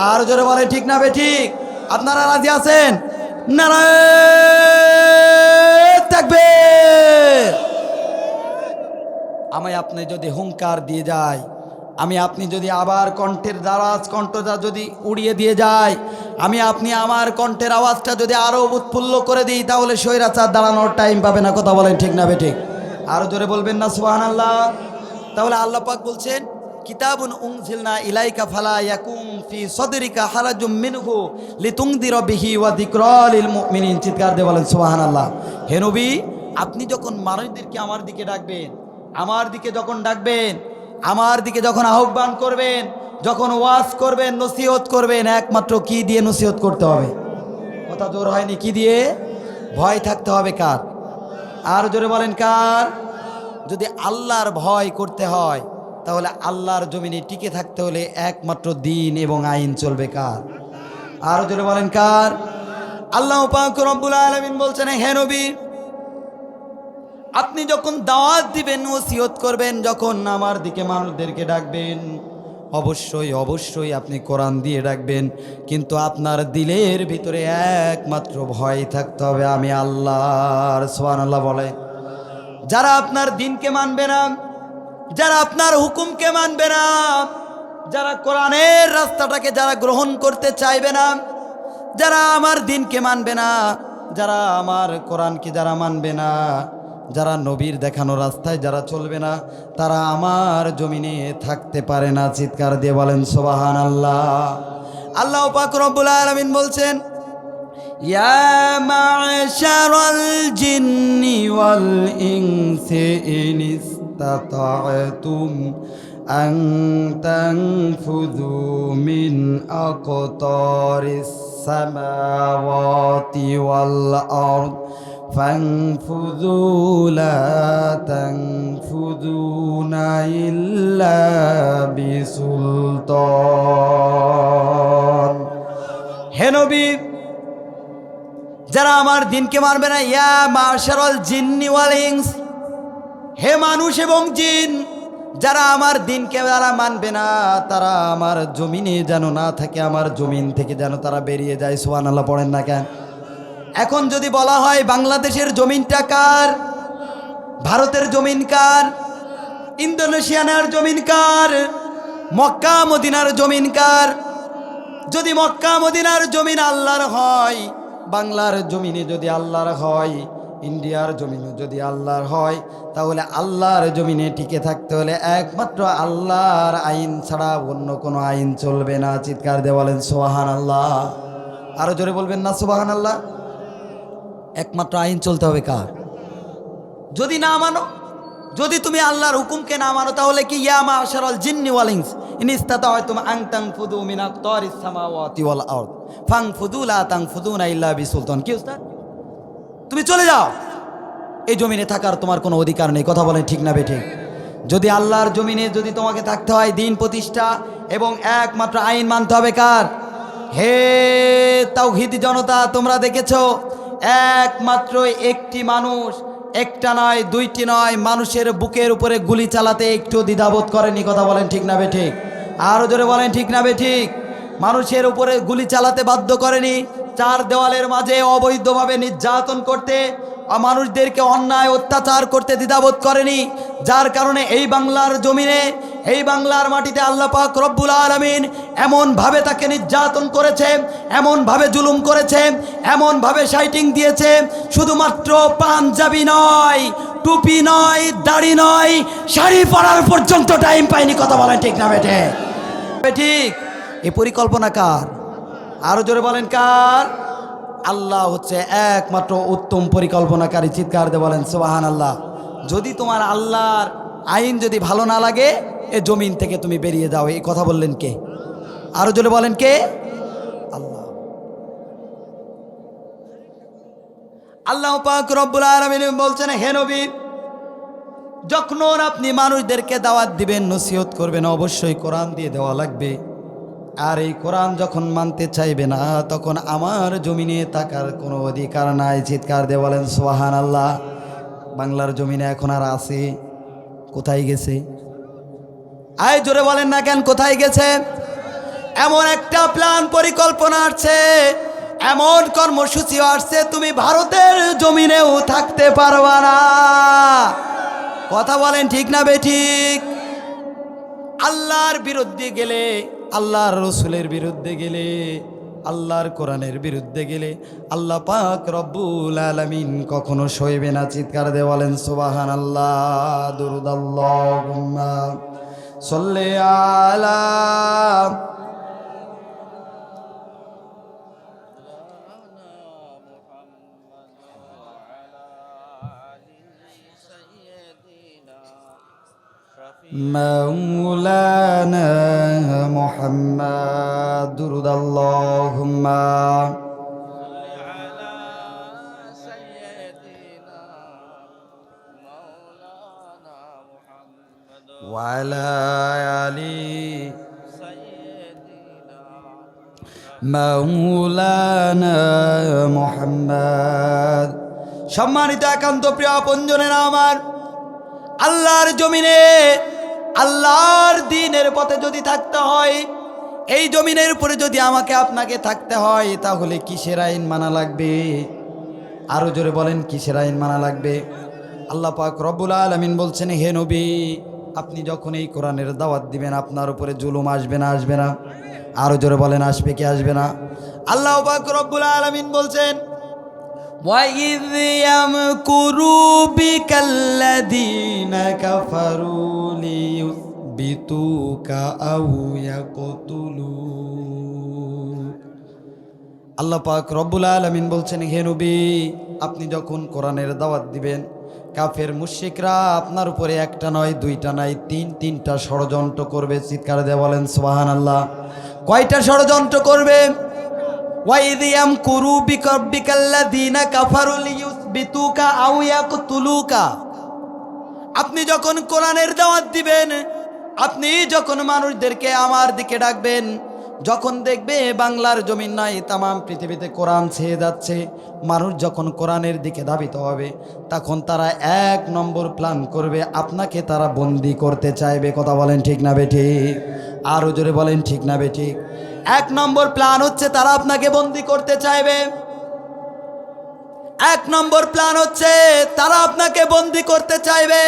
আর জোরে বলে ঠিক না বেঠিক? আপনারা রাজি আছেন? নারায়ে তাকবীর। আপনি যদি হুঙ্কার দিয়ে যায়, আপনি যদি আবার কণ্ঠের কণ্ঠটা যদি উড়িয়ে দিয়ে যায়, আপনি আমার কণ্ঠের আওয়াজটা যদি আরো উৎফুল্ল করে দিই, তাহলে স্বৈরাচার দাঁড়ানোর টাইম পাবে না। কথা বলেন ঠিক না বেঠিক? আরো জোরে বলবেন না সুবহানাল্লাহ? তাহলে আল্লাহ পাক বলছেন, কিতাবুন উনজিলনা ইলাইকা ফালা ইয়াকুম ফি সদরিকা হারাজুম মিনহু লিতুনদিরা বিহি ওয়া যিকরা লিল মুমিনিন। চিৎকার দিয়ে বলেন সুবহানাল্লাহ। হে নবী, আপনি যখন মানুষদেরকে আমার দিকে ডাকবেন, আমার দিকে যখন ডাকবেন, আমার দিকে যখন আহ্বান করবেন, যখন ওয়াজ করবেন, নসিহত করবেন, একমাত্র কি দিয়ে নসিহত করতে হবে? কথা জোর হয়নি, কি দিয়ে? ভয় থাকতে হবে কার? আর জোরে বলেন কার? যদি আল্লাহর ভয় করতে হয়, তাহলে আল্লাহর জমিনে টিকে থাকতে হলে একমাত্র দিন এবং আইন চলবে কার? আর জোরে বলেন কার? আল্লাহ পাক রব্বুল আলামিন বলছেন, হে নবী, আপনি যখন দাওয়াত দিবেন, ওসিয়ত করবেন, যখন আমার দিকে মানুষদেরকে ডাকবেন, অবশ্যই অবশ্যই আপনি কোরআন দিয়ে ডাকবেন, কিন্তু আপনার দিলের ভিতরে একমাত্র ভয় থাকতে হবে আমি আল্লাহর। সুবহানাল্লাহ বলে। যারা আপনার দিনকে মানবে না, যারা আপনার হুকুমকে মানবে না, যারা কোরআনের রাস্তাটাকে যারা গ্রহণ করতে চাইবে না, যারা আমার দিনকে মানবে না, যারা আমার কোরআনকে যারা মানবে না, যারা নবীর দেখানো রাস্তায় যারা চলবে না, তারা আমার জমিনে থাকতে পারে না। চিৎকার দিয়ে বলেন সুবহানাল্লাহ। আল্লাহ পাক রব্বুল আলামিন বলছেন, ইয়া মা'শারাল জিন্নি ওয়াল ইনসি ইন ইসতাতা'তুম আন তানফুযু মিন আকতারিস সামাওয়াতি ওয়াল আরদ ফানফুযু লা তানফুযুনা ইল্লা বিসুলতান। হে নবী, যারা আমার দিনকে মানবে না, ইয়া মা'শারাল জিন্নি ওয়াল ইনস, হে মানুষ এবং জিন, যারা আমার দিনকে যারা মানবে না, তারা আমার জমিনে যেন না থাকে, আমার জমিন থেকে যেন তারা বেরিয়ে যায়। সুবহানাল্লাহ পড়েন না কেন? এখন যদি বলা হয় বাংলাদেশের জমিনটা কার, ভারতের জমিন কার, ইন্দোনেশিয়ার জমিন কার, মক্কা মদিনার জমিন কার? যদি মক্কা মদিনার জমিন আল্লাহর হয়, বাংলার জমিনে যদি আল্লাহর হয়, ইন্ডিয়ার জমিনে যদি আল্লাহর হয়, তাহলে আল্লাহর জমিনে টিকে থাকতে হলে একমাত্র আল্লাহর আইন ছাড়া অন্য কোনো আইন চলবে না। চিৎকার দিয়ে বলেন সুবহানাল্লাহ। আরো জোরে বলবেন না সুবহানাল্লাহ? একমাত্র আইন চলতে হবে কার? যদি না মানো, যদি তুমি আল্লাহর হুকুমকে না মানো, তাহলে কি ইয়া মা'শারাল জিন্নি ওয়াল ইনস ইন ইসতাতা'তুম আন তানফুযু মিন আকতারিস সামাওয়াতি ওয়াল আরদ ফানফুযু লা তানফুযুনা ইল্লা বিসুলতান। কি উস্তাদ? তুমি চলে যাও, এই জমিনে থাকার তোমার কোনো অধিকার নেই। কথা বলেন ঠিক না বেঠিক? যদি আল্লাহর জমিনে যদি তোমাকে থাকতে হয়, দিন প্রতিষ্ঠা এবং একমাত্র আইন মানতে হবে কার? হে তাওহীদি জনতা, তোমরা দেখেছো একমাত্র একটি মানুষ, একটা নয়, দুইটি নয়, মানুষের বুকের উপরে গুলি চালাতে একটু দ্বিধাবোধ করেনি। কথা বলেন ঠিক না বেঠিক? আরো জোরে বলেন ঠিক না বেঠিক? মানুষের উপরে গুলি চালাতে বাধ্য করেনি, চার দেওয়ালের মাঝে অবৈধভাবে নির্যাতন করতে, মানুষদেরকে অন্যায় অত্যাচার করতে দ্বিধাবোধ করেনি। যার কারণে এই বাংলার জমিনে, এই বাংলার মাটিতে আল্লাহ পাক রব্বুল আলামিন এমনভাবে তাকে নির্যাতন করেছে, এমনভাবে জুলুম করেছে, এমনভাবে শাইটিং দিয়েছে, শুধুমাত্র পাঞ্জাবি নয়, টুপি নয়, দাড়ি নয়, শাড়ি পরার পর্যন্ত টাইম পাইনি। কথা বলেন ঠিক না বেটে? ঠিক। এই পরিকল্পনা কার? আরো জোরে বলেন কার? আল্লাহ হচ্ছে একমাত্র উত্তম পরিকল্পনাকারী। চিৎকার দিয়ে বলেন সুবহানাল্লাহ। যদি তোমার আল্লাহর আইন যদি ভালো না লাগে, এ জমিন থেকে তুমি বেরিয়ে যাও। এই কথা বললেন কে? আরো জোরে বলেন কে? আল্লাহ। আল্লাহ পাক রব্বুল আলামিন বলছেন, হে নবী, যখন আপনি মানুষদেরকে দাওয়াত দিবেন, নসিহত করবেন, অবশ্যই কোরআন দিয়ে দেওয়া লাগবে। আর এই কোরআন যখন মানতে চাইবে না, তখন আমার জমিনে থাকার কোনো অধিকার নাই। চিৎকার দিয়ে বলেন সুবহানাল্লাহ। বাংলার জমিনে এখন আর আছে? কোথায় গেছে? আয় জোরে বলেন না কেন, কোথায় গেছে? এমন একটা প্ল্যান পরিকল্পনা আসছে, এমন কর্মসূচি আসছে, তুমি ভারতের জমিনেও থাকতে পারবা না। কথা বলেন ঠিক না বেঠিক? আল্লাহর বিরুদ্ধে গেলে, আল্লাহর রসুলের বিরুদ্ধে গেলে, আল্লাহর কোরআনের বিরুদ্ধে গেলে আল্লাহ পাক রব্বুল আলামিন কখনো সইবে না। চিৎকার দিয়ে বলেন সুবহানাল্লাহ। দুরূদ আল্লাহুম্মা সাল্লি আলা مولانا محمد درود اللهم على سيدنا مولانا محمد وعلى آل سيدنا مولانا محمد। সম্মানিত একান্ত প্রিয় আপনজনেরা আমার, আল্লাহর জমিনে আল্লাহর দ্বীনের পথে যদি থাকতে হয়, এই জমিনের উপরে যদি আমাকে আপনাকে থাকতে হয়, তাহলে কিসের আইন মানা লাগবে? আরো জোরে বলেন কিসের আইন মানা লাগবে? আল্লাহ পাক রব্বুল আলামিন বলছেন, হে নবী, আপনি যখন এই কোরআনের দাওয়াত দিবেন, আপনার উপরে জুলুম আসবে না? আসবে না? আরো জোরে বলেন আসবে কি আসবে না? আল্লাহ পাক রব্বুল আলামিন বলছেন, وَإِذْ يَمْكُرُ بِكَ الَّذِينَ كَفَرُوا لِيُثْبِتُوكَ أَوْ يَقْتُلُوكَ। আল্লাহ পাক রব্বুল আলামিন বলছেন, হে নবী, আপনি যখন কোরআনের দাওয়াত দিবেন, কাফের মুশরিকরা আপনার উপরে একটা নয়, দুইটা নয়, তিনটা ষড়যন্ত্র করবে। চিৎকার দিয়ে বলেন সুবহানাল্লাহ। কয়টা ষড়যন্ত্র করবে? وَإِذْ يَمْكُرُ بِكَ الَّذِينَ كَفَرُوا لِيُثْبِتُوكَ أَوْ يَقْتُلُوكَ। আপনি যখন কোরআনের দাওয়াত দিবেন, আপনি যখন মানুষদেরকে আমার দিকে ডাকবেন, যখন দেখবে বাংলার জমিন নয়, তামাম পৃথিবীতে কোরআন ছেয়ে যাচ্ছে, মানুষ যখন কোরআনের দিকে ধাবিত হবে, তখন তারা এক নম্বর প্ল্যান করবে, আপনাকে তারা বন্দি করতে চাইবে। কথা বলেন ঠিক না বেঠিক? আরো জোরে বলেন ঠিক না বেঠিক? এক নম্বর প্ল্যান হচ্ছে তারা আপনাকে বন্দি করতে চাইবে। এক নম্বর প্ল্যান হচ্ছে তারা আপনাকে বন্দি করতে চাইবে,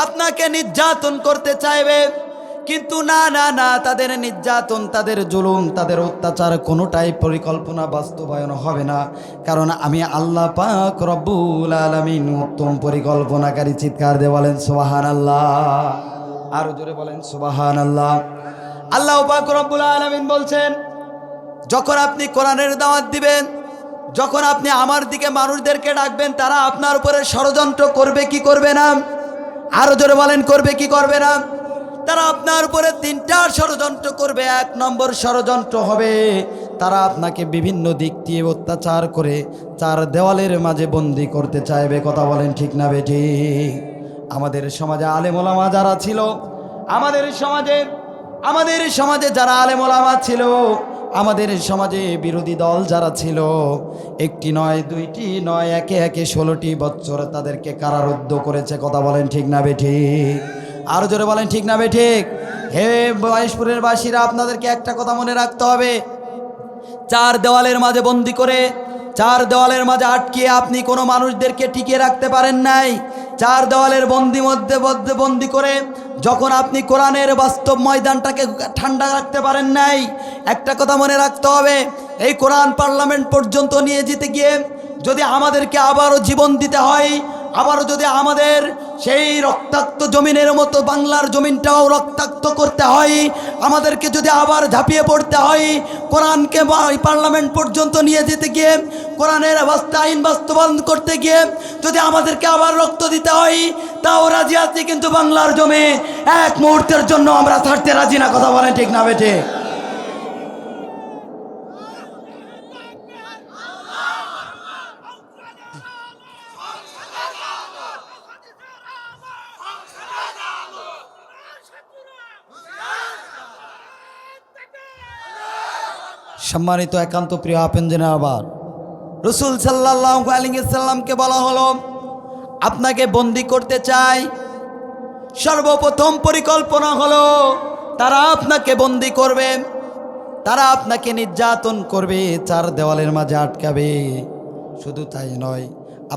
আপনাকে নির্যাতন করতে চাইবে। কিন্তু না না না, তাদের নির্যাতন, তাদের জুলুম, তাদের অত্যাচার কোনোটাই পরিকল্পনা বাস্তবায়ন হবে না, কারণ আমি আল্লাহ পাক রব্বুল আলামিন উত্তম পরিকল্পনাকারী। চিৎকার দিয়ে বলেন সুবহানাল্লাহ। আরো জোরে বলেন সুবহানাল্লাহ। আল্লাহ পাক রব্বুল আলামিন বলছেন, যখন আপনি কোরআনের দাওয়াত দিবেন, যখন আপনি আমার দিকে মানুষদেরকে ডাকবেন, তারা আপনার উপরে ষড়যন্ত্র করবে কি করবে না? আরো জোরে বলেন করবে কি করবে না? তারা আপনার উপরে তিনটা ষড়যন্ত্র করবে। এক নম্বর ষড়যন্ত্র হবে, তারা আপনাকে বিভিন্ন দিক দিয়ে অত্যাচার করে চার দেওয়ালের মাঝে বন্দি করতে চাইবে। কথা বলেন ঠিক না বেঠিক? আমাদের সমাজে আলেম ওলামা যারা ছিল, আমাদের সমাজে যারা আলেম ওলামা ছিল, আমাদের সমাজে বিরোধী দল যারা ছিল, একটি নয়, দুইটি নয়, একে একে 16টি বছর তাদেরকে কারারুদ্ধ করেছে। কথা বলেন ঠিক না বেঠিক? আরো জোরে বলেন ঠিক না বেঠিক? হে মহেশপুরের বাসীরা, আপনাদেরকে একটা কথা মনে রাখতে হবে, চার দেওয়ালের মাঝে বন্দি করে, চার দেওয়ালের মাঝে আটকিয়ে আপনি কোনো মানুষদেরকে টিকিয়ে রাখতে পারেন নাই। চার দেওয়ালের বন্দি করে যখন আপনি কোরআনের বাস্তব ময়দানটাকে ঠান্ডা রাখতে পারেন নাই, একটা কথা মনে রাখতে হবে, এই কোরআন পার্লামেন্ট পর্যন্ত নিয়ে যেতে গিয়ে যদি আমাদেরকে আবারও জীবন দিতে হয়, আবারও যদি আমাদের সেই রক্তাক্ত জমিনের মতো বাংলার জমিনটাও রক্তাক্ত করতে হয়, আমাদেরকে যদি আবার ঝাঁপিয়ে পড়তে হয়, কোরআনকে পার্লামেন্ট পর্যন্ত নিয়ে যেতে গিয়ে কোরআনের আইন বাস্তবায়ন করতে গিয়ে যদি আমাদেরকে আবার রক্ত দিতে হয়, তাও রাজি আছি, কিন্তু বাংলার জমি এক মুহূর্তের জন্য আমরা ছাড়তে রাজি না। কথা বলেন ঠিক না বেঠে? সম্মানিত একান্ত প্রিয় আপনজনের, আবার রসুল সাল্লাল্লাহু আলাইহি সাল্লামকে বলা হলো, আপনাকে বন্দি করতে চাই। সর্বপ্রথম পরিকল্পনা হলো তারা আপনাকে বন্দি করবে, তারা আপনাকে নির্যাতন করবে, চার দেওয়ালের মাঝে আটকাবে। শুধু তাই নয়,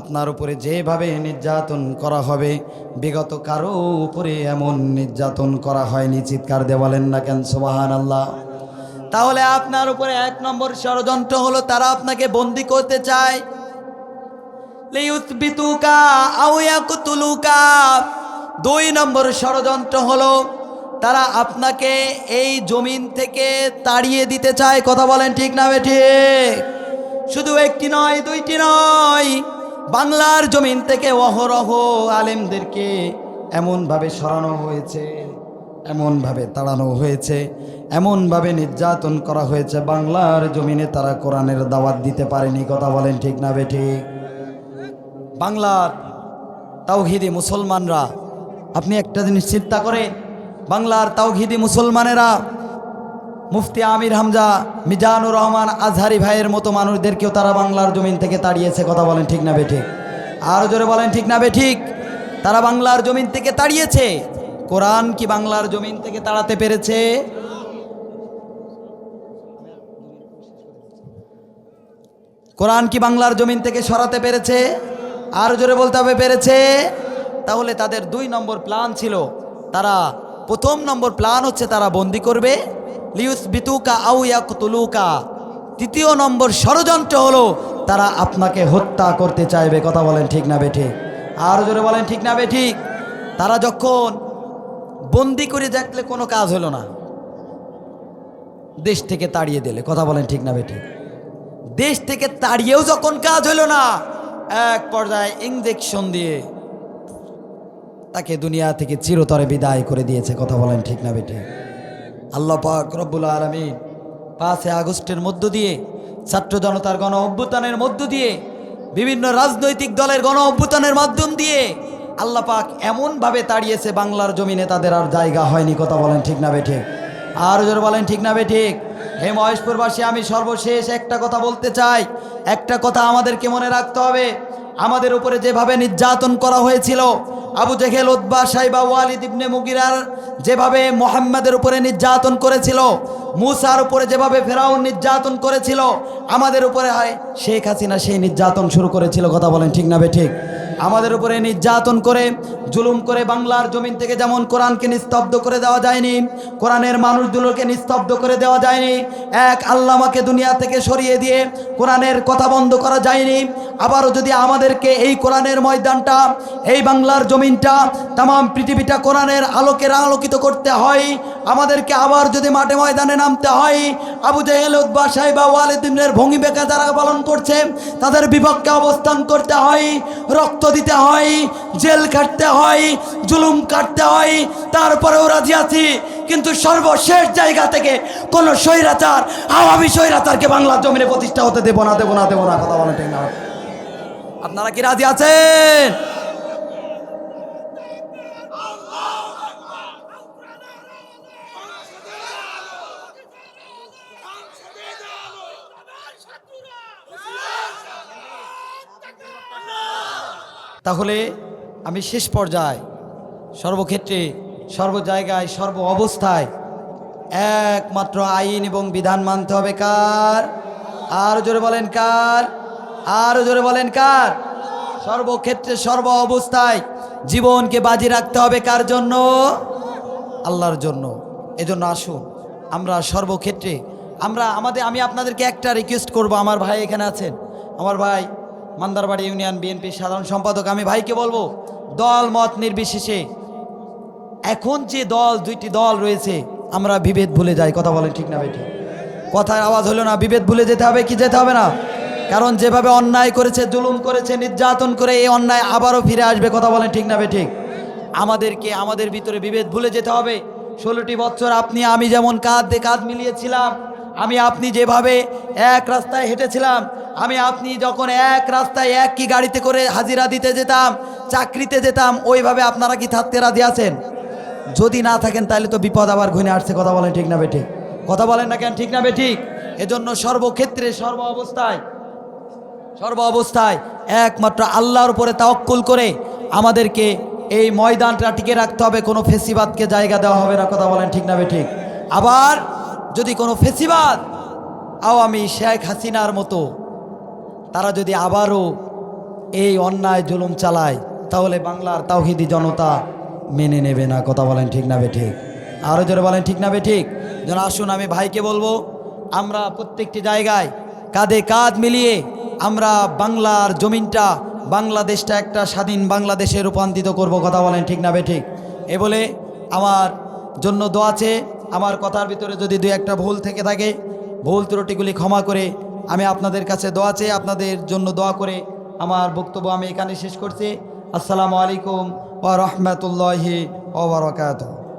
আপনার উপরে যেভাবে নির্যাতন করা হবে বিগত কারো উপরে এমন নির্যাতন করা হয়নি। চিৎকার দিয়ে বলেন না কেন সুবহানাল্লাহ? তাহলে আপনার উপরে এক নম্বর ষড়যন্ত্র হলো তারা আপনাকে বন্দি করতে চায়। লিয়ুসবিতুকা আও ইয়াকতুলুকা। দুই নম্বর ষড়যন্ত্র হলো তারা আপনাকে এই জমিন থেকে তাড়িয়ে দিতে চায়। কথা বলেন ঠিক না বেঠিক? শুধু একটি নয়, দুইটি নয়, বাংলার জমিন থেকে অহরহ আলেমদেরকে এমনভাবে সরানো হয়েছে, এমনভাবে তাড়ানো হয়েছে, এমনভাবে নির্যাতন করা হয়েছে, বাংলার জমিনে তারা কোরআনের দাওয়াত দিতে পারেনি। কথা বলেন ঠিক না বেঠিক? বাংলার তাওহীদি মুসলমানরা, আপনি একটা জিনিস চিন্তা করেন, বাংলার তাওহীদি মুসলমানেরা মুফতি আমির হামজা, মিজানুর রহমান আজহারি ভাইয়ের মতো মানুষদেরকেও তারা বাংলার জমিন থেকে তাড়িয়েছে। কথা বলেন ঠিক না বেঠিক? আর জোরে বলেন ঠিক না বেঠিক? তারা বাংলার জমিন থেকে তাড়িয়েছে। কোরআন কি বাংলার জমিন থেকে তাড়াতে পেরেছে? কোরআন কি বাংলার জমিন থেকে সরাতে পেরেছে? আর জোরে বলতে হবে পেরেছে। তাহলে তাদের দুই নম্বর প্ল্যান ছিল, তারা প্রথম নম্বর প্ল্যান হচ্ছে তারা বন্দি করবে, লিয়ুসবিতুকা আও ইয়াকতুলুকা। তৃতীয় নম্বর ষড়যন্ত্র হলো তারা আপনাকে হত্যা করতে চাইবে। কথা বলেন ঠিক না বেঠিক? আর জোরে বলেন ঠিক না বেঠিক? তারা যখন বন্দি করে দেখলে কোনো কাজ হলো না, দেশ থেকে তাড়িয়ে দিলে। কথা বলেন ঠিক না বেঠিক? দেশ থেকে তাড়িয়েও যখন কাজ হলো না, এক পর্যায়ে ইনজেকশন দিয়ে তাকে দুনিয়া থেকে চিরতরে বিদায় করে দিয়েছে। কথা বলেন ঠিক না বেঠিক? আল্লাহ পাক রব্বুল আলামিন 5 আগস্টের মধ্য দিয়ে, ছাত্র জনতার গণ অভ্যুত্থানের মধ্য দিয়ে, বিভিন্ন রাজনৈতিক দলের গণ অভ্যুত্থানের মাধ্যম দিয়ে আল্লাহ পাক এমনভাবে তাড়িয়েছে, বাংলার জমিনে তাদের আর জায়গা হয়নি। কথা বলেন ঠিক না বেঠিক? আর জোরে বলেন ঠিক না বেঠিক? হে মহেশপুরবাসী, আমি সর্বশেষ একটা কথা বলতে চাই। একটা কথা আমাদেরকে মনে রাখতে হবে, আমাদের উপরে যেভাবে নির্যাতন করা হয়েছিল, আবু জেহেল, উতবা, সাইবা, ওয়ালিদ ইবনে মুগিরার যেভাবে মুহাম্মাদের উপরে নির্যাতন করেছিল, মুসার উপরে যেভাবে ফেরাউন নির্যাতন করেছিল, আমাদের উপরে শেখ হাসিনা সেই নির্যাতন শুরু করেছিল। কথা বলেন ঠিক না বেঠিক? আমাদের উপরে নির্যাতন করে, জুলুম করে বাংলার জমিন থেকে যেমন কোরআনকে নিস্তব্ধ করে দেওয়া যায়নি, কোরআনের মানুষগুলোকে নিস্তব্ধ করে দেওয়া যায়নি, এক আল্লামাকে দুনিয়া থেকে সরিয়ে দিয়ে কোরআনের কথা বন্ধ করা যায়নি, আবারও যদি আমাদেরকে এই কোরআনের ময়দানটা, এই বাংলার জমিনটা, তাম পৃথিবীটা কোরআনের আলোকের আলোকিত করতে হয়, আমাদেরকে আবার যদি মাঠে ময়দানে নামতে হয়, আবু জেহেল, উতবা, সাইবা, ওয়ালিদ ইবনের ভঙ্গিবেকা যারা পালন করছে তাদের বিপক্ষে অবস্থান করতে হয়, রক্ত দিতে হয়, জেল কাটতে হয়, জুলুম কাটতে হয়, তারপরেও রাজি আছি। কিন্তু সর্বশেষ জায়গা থেকে কোন স্বৈরাচার, আওয়ামী স্বৈরাচারকে বাংলার জমিনে প্রতিষ্ঠা হতে দেব না, দেব না, দেব না। কথা বলেন ঠিক না? আপনারা কি রাজি আছেন? তাহলে আমি শেষ পর্যায়ে, সর্বক্ষেত্রে, সর্ব জায়গায়, সর্ব অবস্থায় একমাত্র আইন এবং বিধান মানতে হবে কার? আর জোরে বলেন কার? আর জোরে বলেন কার? সর্বক্ষেত্রে, সর্ব অবস্থায় জীবনকে বাজি রাখতে হবে কার জন্য? আল্লাহর জন্য। এজন্য আসুন আমরা সর্বক্ষেত্রে, আমি আপনাদেরকে একটা রিকোয়েস্ট করব। আমার ভাই এখানে আছেন, আমার ভাই মান্দারবাড়ি ইউনিয়ন বিএনপির সাধারণ সম্পাদক। আমি ভাইকে বলবো, দল মত নির্বিশেষে এখন যে দল, দুইটি দল রয়েছে, আমরা বিভেদ ভুলে যাই। কথা বলেন ঠিক না বেঠিক? কথার আওয়াজ হলো না? বিভেদ ভুলে যেতে হবে কি যেতে হবে না? কারণ যেভাবে অন্যায় করেছে, জুলুম করেছে, নির্যাতন করে, এই অন্যায় আবারও ফিরে আসবে। কথা বলেন ঠিক না বেঠিক? আমাদেরকে আমাদের ভিতরে বিভেদ ভুলে যেতে হবে। 16টি বছর আপনি আমি যেমন কাঁধে কাঁধ মিলিয়েছিলাম, আমি আপনি যেভাবে এক রাস্তায় হেঁটেছিলাম, আমি আপনি যখন এক রাস্তায় একই গাড়িতে করে হাজিরা দিতে যেতাম, চাকরিতে যেতাম, ওইভাবে আপনারা কি থাকতে রাজি আছেন? যদি না থাকেন তাহলে তো বিপদ আবার ঘুরে আসছে। কথা বলেন ঠিক না বেঠিক? কথা বলেন না কেন ঠিক না বেঠিক? এজন্য সর্বক্ষেত্রে সর্ব অবস্থায় একমাত্র আল্লাহর উপরে তাওয়াক্কুল করে আমাদেরকে এই ময়দানটা টিকে রাখতে হবে। কোনো ফেসিবাদকে জায়গা দেওয়া হবে না। কথা বলেন ঠিক না বেঠিক? আবার যদি কোনো ফেসিবাদ, আওয়ামী শেখ হাসিনার মতো তারা যদি আবারও এই অন্যায় জুলুম চালায়, তাহলে বাংলার তাওহিদি জনতা মেনে নেবে না। কথা বলেন ঠিক না বেঠিক? আরও জোরে বলেন ঠিক না বেঠিক? যেন আসুন, আমি ভাইকে বলবো, আমরা প্রত্যেকটি জায়গায় কাঁধে কাঁধ মিলিয়ে আমরা বাংলার জমিনটা, বাংলাদেশটা একটা স্বাধীন বাংলাদেশে রূপান্তরিত করব। কথা বলেন ঠিক না বেঠিক? এ বলে আমার জন্য দোয়া আছে। আমার কথার ভিতরে যদি দুই একটা ভুল থেকে থাকে, ভুল ত্রুটিগুলি ক্ষমা করে আমি আপনাদের কাছে দোয়া চেয়ে, আপনাদের জন্য দোয়া করে আমার বক্তব্য আমি এখানে শেষ করছি। আসসালামু আলাইকুম ওয়া রাহমাতুল্লাহি ওয়া বারাকাতুহু।